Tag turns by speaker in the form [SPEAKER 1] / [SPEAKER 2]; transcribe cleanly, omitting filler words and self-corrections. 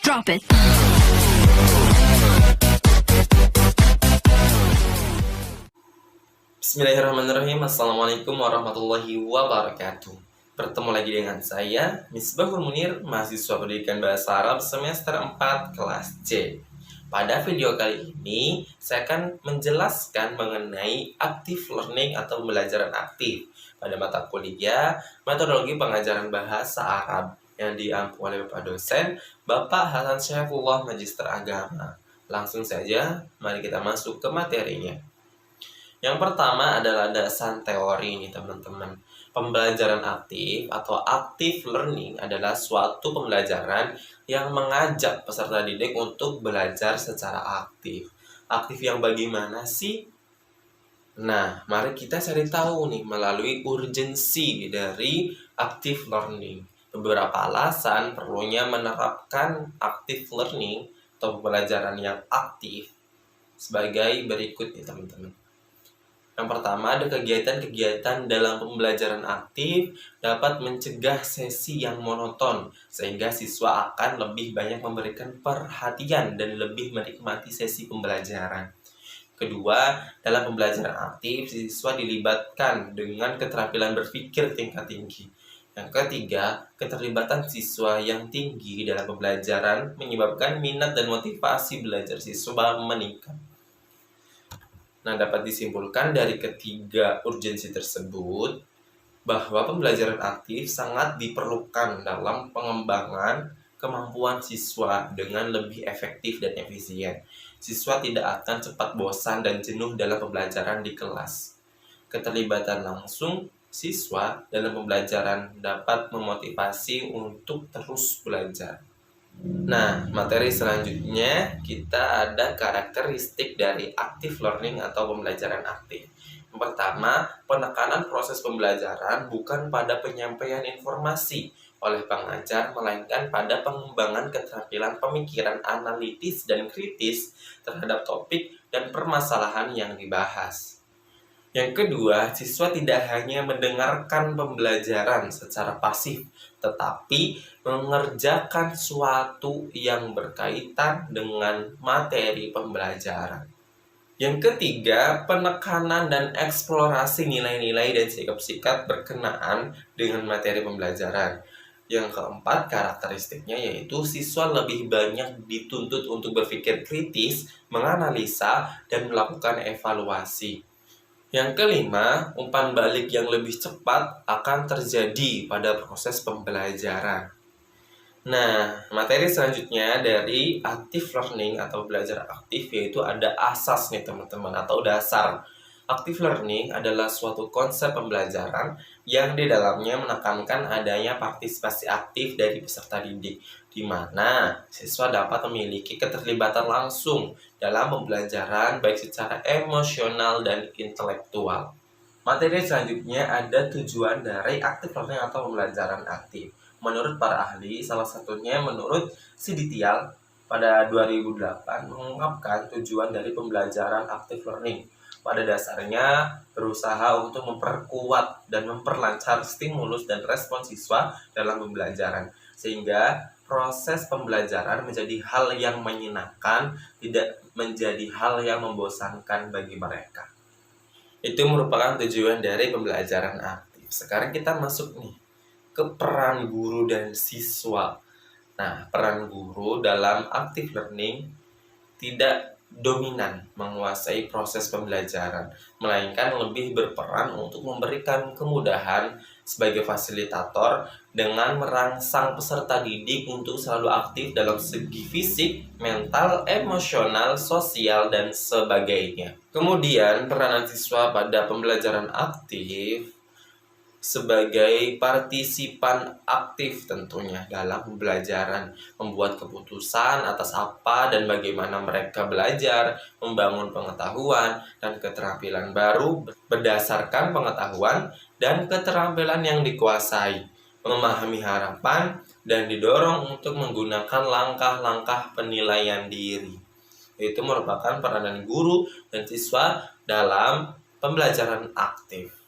[SPEAKER 1] Drop it.
[SPEAKER 2] Bismillahirrahmanirrahim. Assalamualaikum warahmatullahi wabarakatuh. Bertemu lagi dengan saya, Misbahul Munir, mahasiswa pendidikan bahasa Arab semester 4 kelas C. Pada video kali ini, saya akan menjelaskan mengenai active learning atau pembelajaran aktif pada mata kuliah metodologi pengajaran bahasa Arab yang diampu oleh Bapak dosen, Bapak Hasan Syaifullah, Magister Agama. Langsung saja, mari kita masuk ke materinya. Yang pertama adalah dasar teori nih teman-teman. Pembelajaran aktif atau active learning adalah suatu pembelajaran yang mengajak peserta didik untuk belajar secara aktif. Aktif yang bagaimana sih? Nah, mari kita cari tahu nih melalui urgensi dari active learning. Beberapa alasan perlunya menerapkan active learning atau pembelajaran yang aktif sebagai berikut nih teman-teman. Yang pertama, ada kegiatan-kegiatan dalam pembelajaran aktif dapat mencegah sesi yang monoton, sehingga siswa akan lebih banyak memberikan perhatian dan lebih menikmati sesi pembelajaran. Kedua, dalam pembelajaran aktif, siswa dilibatkan dengan keterampilan berpikir tingkat tinggi. Yang ketiga, keterlibatan siswa yang tinggi dalam pembelajaran menyebabkan minat dan motivasi belajar siswa meningkat. Nah, dapat disimpulkan dari ketiga urgensi tersebut bahwa pembelajaran aktif sangat diperlukan dalam pengembangan kemampuan siswa dengan lebih efektif dan efisien. Siswa tidak akan cepat bosan dan jenuh dalam pembelajaran di kelas. Keterlibatan langsung siswa dalam pembelajaran dapat memotivasi untuk terus belajar. Nah, materi selanjutnya kita ada karakteristik dari active learning atau pembelajaran aktif. Yang pertama, penekanan proses pembelajaran bukan pada penyampaian informasi oleh pengajar, melainkan pada pengembangan keterampilan pemikiran analitis dan kritis terhadap topik dan permasalahan yang dibahas. Yang kedua, siswa tidak hanya mendengarkan pembelajaran secara pasif, tetapi mengerjakan suatu yang berkaitan dengan materi pembelajaran. Yang ketiga, penekanan dan eksplorasi nilai-nilai dan sikap-sikap berkenaan dengan materi pembelajaran. Yang keempat, karakteristiknya yaitu siswa lebih banyak dituntut untuk berpikir kritis, menganalisa, dan melakukan evaluasi. Yang kelima, umpan balik yang lebih cepat akan terjadi pada proses pembelajaran. Nah, materi selanjutnya dari active learning atau belajar aktif yaitu ada asas nih teman-teman atau dasar. Active learning adalah suatu konsep pembelajaran yang di dalamnya menekankan adanya partisipasi aktif dari peserta didik, di mana siswa dapat memiliki keterlibatan langsung dalam pembelajaran baik secara emosional dan intelektual. Materi selanjutnya ada tujuan dari active learning atau pembelajaran aktif. Menurut para ahli, salah satunya menurut Siditial pada 2008 mengungkapkan tujuan dari pembelajaran active learning. Pada dasarnya, berusaha untuk memperkuat dan memperlancar stimulus dan respon siswa dalam pembelajaran, sehingga proses pembelajaran menjadi hal yang menyenangkan, tidak menjadi hal yang membosankan bagi mereka. Itu merupakan tujuan dari pembelajaran aktif. Sekarang kita masuk nih ke peran guru dan siswa. Nah, peran guru dalam active learning tidak dominan menguasai proses pembelajaran, melainkan lebih berperan untuk memberikan kemudahan sebagai fasilitator dengan merangsang peserta didik untuk selalu aktif dalam segi fisik, mental, emosional, sosial, dan sebagainya. Kemudian, peranan siswa pada pembelajaran aktif sebagai partisipan aktif tentunya dalam pembelajaran, membuat keputusan atas apa dan bagaimana mereka belajar, membangun pengetahuan dan keterampilan baru berdasarkan pengetahuan dan keterampilan yang dikuasai, memahami harapan dan didorong untuk menggunakan langkah-langkah penilaian diri. Itu merupakan peranan guru dan siswa dalam pembelajaran aktif.